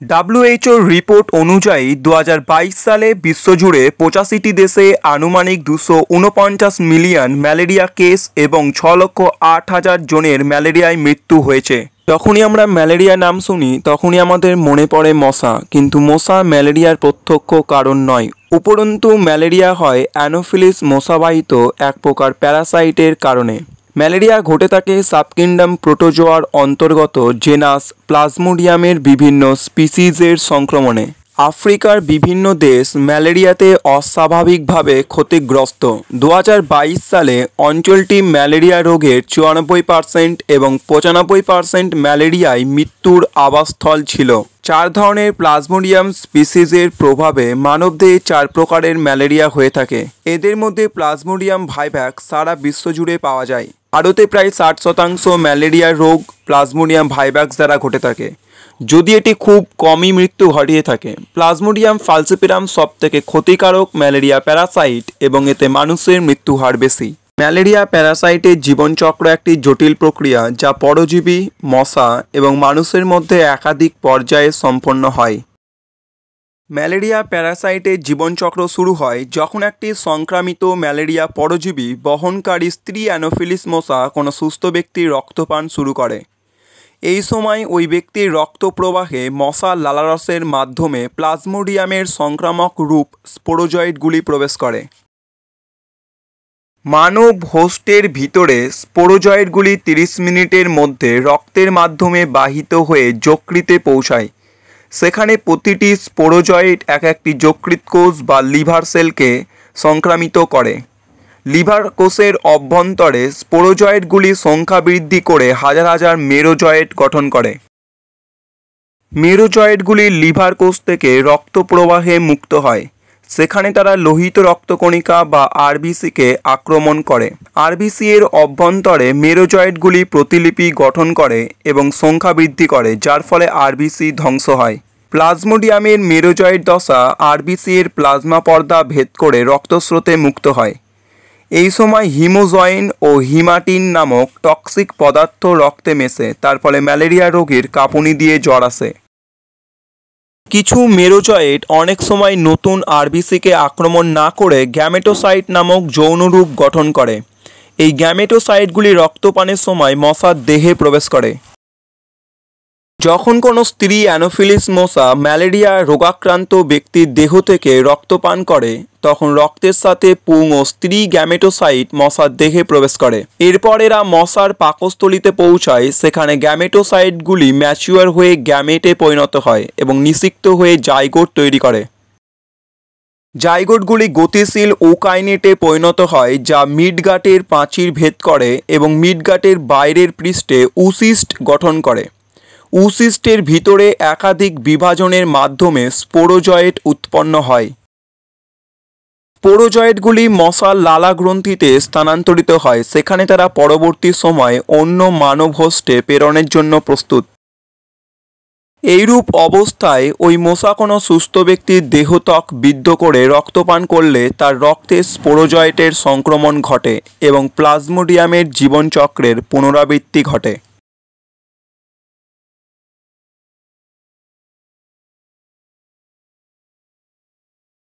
WHO report অনুযায়ী 2022 সালে বিশ্বজুড়ে 85টি দেশে আনুমানিক 249 মিলিয়ন ম্যালেরিয়া কেস এবং 6,08,000 জনের ম্যালেরিয়ায় মৃত্যু হয়েছে। যখনই আমরা ম্যালেরিয়া নাম শুনি তখনই আমাদের মনে পড়ে মশা, কিন্তু মশা ম্যালেরিয়ার প্রত্যক্ষ কারণ নয়। উপরন্তু ম্যালেরিয়া হয় অ্যানোফিলিস মশাবাহিত এক প্রকার প্যারাসাইটের কারণে। ম্যালেরিয়া ঘটে থাকে সাবকিংডম প্রোটোজোয়ার অন্তর্গত জেনাস প্লাজমোডিয়ামের বিভিন্ন স্পিসিসের সংক্রমণে। আফ্রিকার বিভিন্ন দেশ ম্যালেরিয়াতে অস্বাভাবিকভাবে ক্ষতিগ্রস্ত। 2022 সালে অঞ্চলটি ম্যালেরিয়া রোগের 94% এবং 95% ম্যালেরিয়ায় মৃত্যুর আবাসস্থল ছিল। 4 ধরনের প্লাজমোডিয়াম স্পিসিসের প্রভাবে মানবদেহে 4 প্রকারের ম্যালেরিয়া হয়ে থাকে। এদের মধ্যে প্লাজমোডিয়াম ভাইভ্যাক্স সারা বিশ্বজুড়ে পাওয়া যায়। ভারতে প্রায় 60% ম্যালেরিয়া রোগ প্লাজমোডিয়াম ভাইভ্যাক্স দ্বারা ঘটে থাকে, যদি এটি খুব কমই মৃত্যু ঘটিয়ে থাকে। প্লাজমোডিয়াম ফালসিপারাম সবথেকে ক্ষতিকারক ম্যালেরিয়া প্যারাসাইট এবং এতে মানুষের মৃত্যু হার বেশি। ম্যালেরিয়া প্যারাসাইটের জীবনচক্র একটি জটিল প্রক্রিয়া যা পরজীবী, মশা এবং মানুষের মধ্যে একাধিক পর্যায়ে সম্পন্ন হয়। ম্যালেরিয়া প্যারাসাইটের জীবনচক্র শুরু হয় যখন একটি সংক্রামিত ম্যালেরিয়া পরজীবী বহনকারী স্ত্রী অ্যানোফিলিস মশা কোনো সুস্থ ব্যক্তির রক্তপান শুরু করে। এই সময় ওই ব্যক্তির রক্ত প্রবাহে মশার লালারসের মাধ্যমে প্লাজমোডিয়ামের সংক্রামক রূপ স্পোরোজয়েডগুলি প্রবেশ করে। মানব হোস্টের ভিতরে স্পোরোজয়েডগুলি 30 মিনিটের মধ্যে রক্তের মাধ্যমে বাহিত হয়ে যকৃতে পৌঁছায়। সেখানে প্রতিটি স্পোরোজয়েড একটি যকৃৎ কোষ বা লিভার সেলকে সংক্রামিত করে। লিভার কোষের অভ্যন্তরে স্পোরোজয়েডগুলি সংখ্যা বৃদ্ধি করে হাজার হাজার মেরোজয়েড গঠন করে। মেরোজয়েডগুলি লিভার কোষ থেকে রক্ত প্রবাহে মুক্ত হয়। সেখানে তারা লোহিত রক্তকণিকা বা আরবিসিকে আক্রমণ করে। আরবিসি এর অভ্যন্তরে মেরোজয়েডগুলি প্রতিলিপি গঠন করে এবং সংখ্যা বৃদ্ধি করে, যার ফলে আরবিসি ধ্বংস হয়। প্লাজমোডিয়ামের মেরোজয়েড দশা আরবিসি এর প্লাজমা পর্দা ভেদ করে রক্তস্রোতে মুক্ত হয়। এই সময় হিমোজয়েন ও হিমাটিন নামক টক্সিক পদার্থ রক্তে মেশে, তার ফলে ম্যালেরিয়া রোগীর কাঁপুনি দিয়ে জ্বর আসে। কিছু মেরোজয়েড অনেক সময় নতুন আরবিসিকে আক্রমণ না করে গ্যামেটোসাইট নামক যৌনরূপ গঠন করে। এই গ্যামেটোসাইটগুলি রক্তপানের সময় মশার দেহে প্রবেশ করে। যখন কোনো স্ত্রী অ্যানোফিলিস মশা ম্যালেরিয়া রোগাক্রান্ত ব্যক্তির দেহ থেকে রক্তপান করে তখন রক্তের সাথে পুং ও স্ত্রী গ্যামেটোসাইট মশার দেহে প্রবেশ করে। এরপর এরা মশার পাকস্থলীতে পৌঁছায়। সেখানে গ্যামেটোসাইটগুলি ম্যাচিউর হয়ে গ্যামেটে পরিণত হয় এবং নিষিক্ত হয়ে জাইগোট তৈরি করে। জাইগোটগুলি গতিশীল ওকাইনেটে পরিণত হয় যা মিডগাটের প্রাচীর ভেদ করে এবং মিডগাটের বাইরের পৃষ্ঠে উসিস্ট গঠন করে। উসিস্টের ভিতরে একাধিক বিভাজনের মাধ্যমে স্পোরোজয়েড উৎপন্ন হয়। স্পোরোজয়েডগুলি মশার লালা গ্রন্থিতে স্থানান্তরিত হয়, সেখানে তারা পরবর্তী সময়ে অন্য মানব হোস্টে প্রেরণের জন্য প্রস্তুত। এইরূপ অবস্থায় ওই মশা কোনো সুস্থ ব্যক্তির দেহত্বক বিদ্ধ করে রক্তপান করলে তার রক্তে স্পোরোজয়েডের সংক্রমণ ঘটে এবং প্লাজমোডিয়ামের জীবনচক্রের পুনরাবৃত্তি ঘটে।